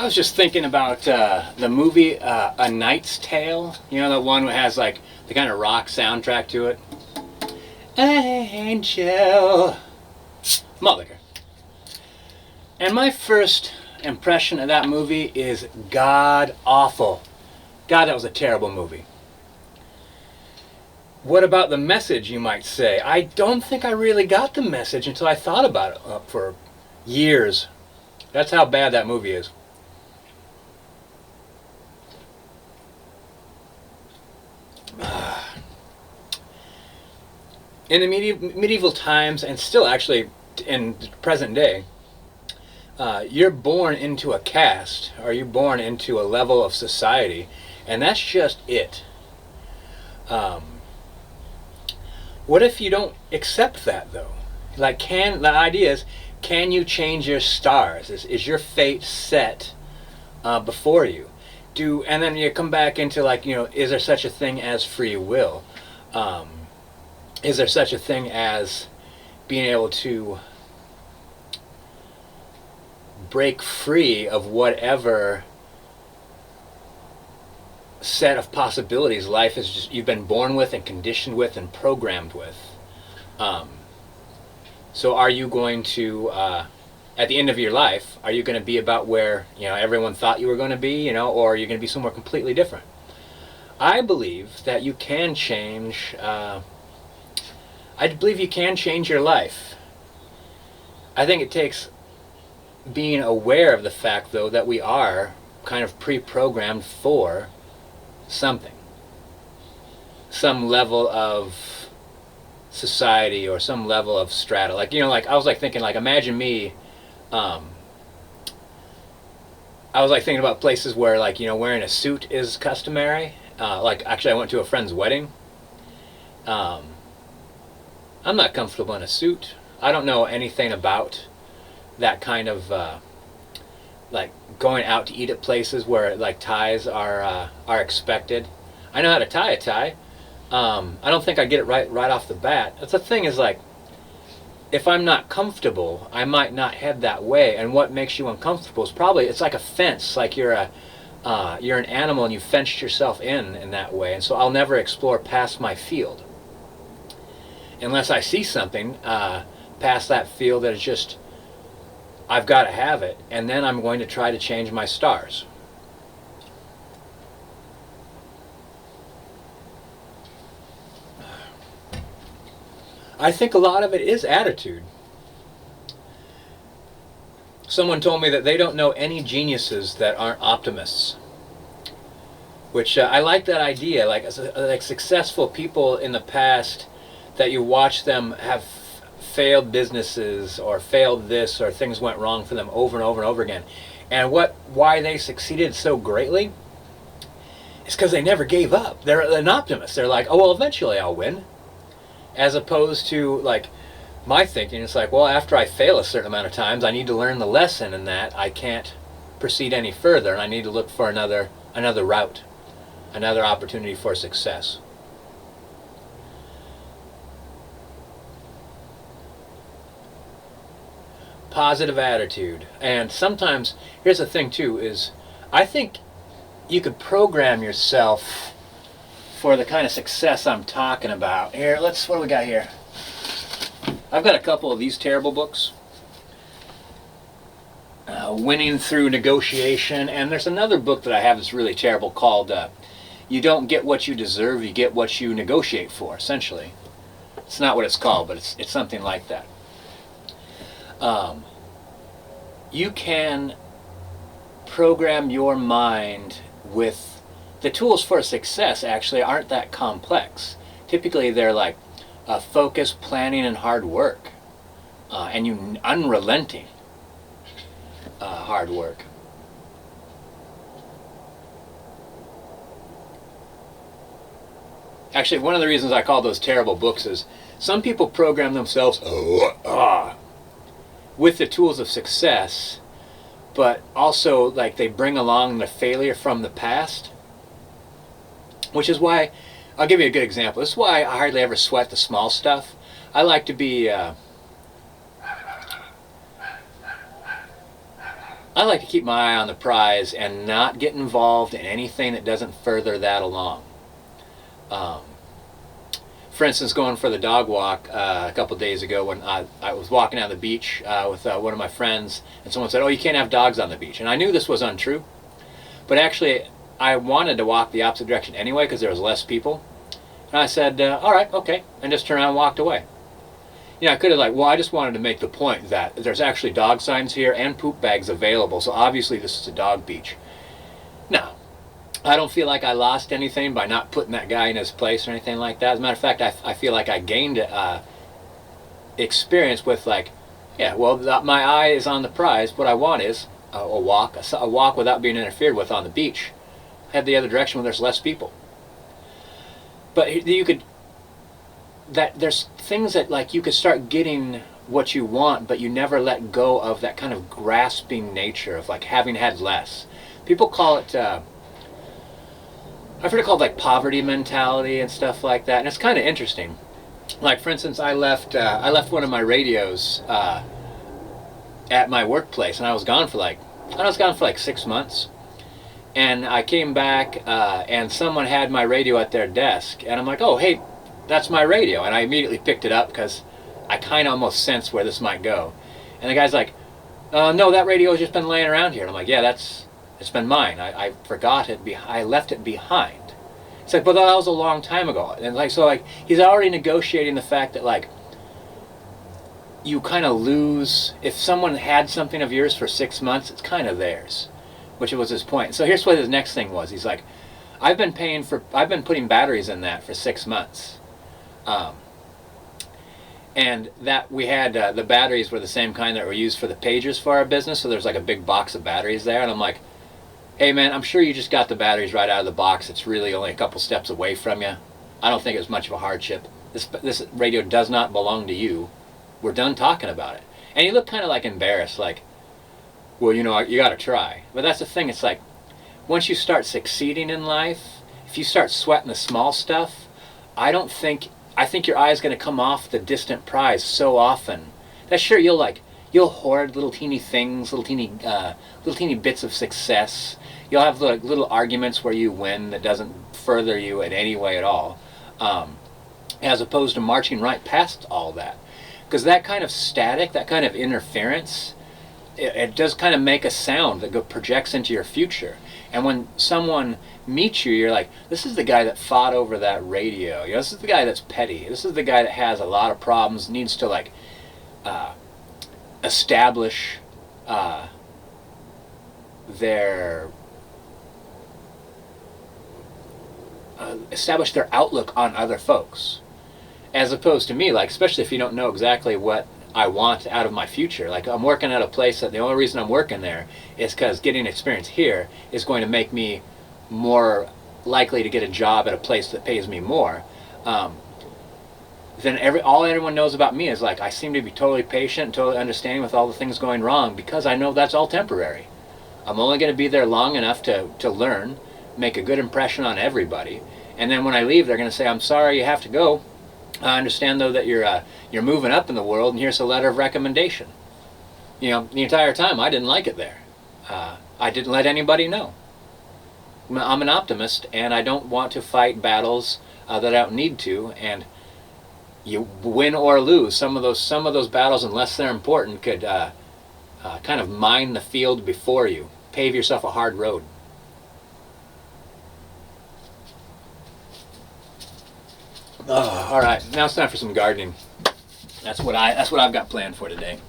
I was just thinking about the movie A Knight's Tale. You know, the one that has like the kind of rock soundtrack to it. Angel. Mulligan. And my first impression of that movie is god awful. God, that was a terrible movie. What about the message, you might say? I don't think I really got the message until I thought about it for years. That's how bad that movie is. In the medieval times, and still actually in present day, you're born into a caste, or you're born into a level of society, and that's just it. What if you don't accept that, though? Like, the idea is, can you change your stars? Is your fate set before you? And then you come back into, like, is there such a thing as free will? Is there such a thing as being able to break free of whatever set of possibilities life is just you've been born with and conditioned with and programmed with? So are you going to at the end of your life, are you going to be about where everyone thought you were going to be, or are you going to be somewhere completely different? I believe that you can change. I believe you can change your life. I think it takes being aware of the fact, though, that we are kind of pre-programmed for something, some level of society or some level of strata. Like, I was like thinking, like, imagine me. I was like thinking about places where, like, wearing a suit is customary. Like, actually, I went to a friend's wedding. I'm not comfortable in a suit. I don't know anything about that kind of like going out to eat at places where like ties are expected. I know how to tie a tie. I don't think I get it right off the bat. That's the thing is, like, if I'm not comfortable, I might not head that way. And what makes you uncomfortable is probably it's like a fence. Like you're an animal and you fenced yourself in that way. And so I'll never explore past my field unless I see something past that field that is just, I've got to have it, and then I'm going to try to change my stars. I think a lot of it is attitude. Someone told me that they don't know any geniuses that aren't optimists, which I like that idea. Like successful people in the past, that you watch them have failed businesses or failed this, or things went wrong for them over and over and over again. And why they succeeded so greatly is because they never gave up. They're an optimist. They're like, oh, well, eventually I'll win. As opposed to, like, my thinking, it's like, well, after I fail a certain amount of times, I need to learn the lesson in that I can't proceed any further, and I need to look for another route, another opportunity for success. Positive attitude. And sometimes, here's the thing too, is I think you could program yourself for the kind of success I'm talking about. Here, what do we got here? I've got a couple of these terrible books. Winning Through Negotiation, and there's another book that I have that's really terrible called You Don't Get What You Deserve, You Get What You Negotiate For, essentially. It's not what it's called, but it's something like that. You can program your mind with the tools for success. Actually aren't that complex. Typically they're like focus, planning, and hard work, and unrelenting hard work. Actually, one of the reasons I call those terrible books is some people program themselves with the tools of success, but also like they bring along the failure from the past, which is why, I'll give you a good example. This is why I hardly ever sweat the small stuff. I like to be I like to keep my eye on the prize and not get involved in anything that doesn't further that along. Um, for instance, going for the dog walk a couple days ago when I was walking down the beach with one of my friends, and someone said, "Oh, you can't have dogs on the beach." And I knew this was untrue, but actually I wanted to walk the opposite direction anyway because there was less people. And I said, "All right, okay," and just turned around and walked away. You know, I could have well, I just wanted to make the point that there's actually dog signs here and poop bags available, so obviously this is a dog beach. No, I don't feel like I lost anything by not putting that guy in his place or anything like that. As a matter of fact, I feel like I gained experience with yeah, well, my eye is on the prize. What I want is a walk without being interfered with on the beach. Head the other direction when there's less people. But there's things that you could start getting what you want, but you never let go of that kind of grasping nature of having had less. People call it, I've heard it called poverty mentality and stuff like that, and it's kind of interesting. Like, for instance, I left one of my radios at my workplace, and I was gone for 6 months. And I came back, and someone had my radio at their desk, and I'm like, "Oh, hey, that's my radio." And I immediately picked it up because I kind of almost sensed where this might go. And the guy's like, "No, that radio has just been laying around here." And I'm like, "Yeah, it's been mine. I forgot it. I left it behind." It's like, "But that was a long time ago." And he's already negotiating the fact that you kind of lose if someone had something of yours for 6 months, it's kind of theirs, which was his point. So here's what his next thing was. He's like, I've been putting batteries in that for 6 months. And that we had, the batteries were the same kind that were used for the pagers for our business, so there's a big box of batteries there, and I'm like, "Hey man, I'm sure you just got the batteries right out of the box. It's really only a couple steps away from you. I don't think it was much of a hardship. This radio does not belong to you. We're done talking about it." And he looked kind of embarrassed, "Well, you got to try." But that's the thing. It's once you start succeeding in life, if you start sweating the small stuff, I think your eye is going to come off the distant prize so often that sure you'll hoard little teeny things, little teeny bits of success. You'll have little arguments where you win that doesn't further you in any way at all, as opposed to marching right past all that. Because that kind of static, that kind of interference, it does kind of make a sound that projects into your future. And when someone meets you, you're like, "This is the guy that fought over that radio. This is the guy that's petty. This is the guy that has a lot of problems, needs to establish their outlook on other folks." As opposed to me, especially if you don't know exactly what I want out of my future. I'm working at a place that the only reason I'm working there is because getting experience here is going to make me more likely to get a job at a place that pays me more. Then all everyone knows about me is I seem to be totally patient, totally understanding with all the things going wrong because I know that's all temporary. I'm only going to be there long enough to learn, make a good impression on everybody, and then when I leave, they're going to say, "I'm sorry you have to go. I understand though that you're moving up in the world, and here's a letter of recommendation." The entire time I didn't like it there. I didn't let anybody know. I'm an optimist, and I don't want to fight battles that I don't need to. And you win or lose some of those battles, unless they're important, could kind of mine the field before you, pave yourself a hard road. Oh, all right, now it's time for some gardening. That's what I've got planned for today.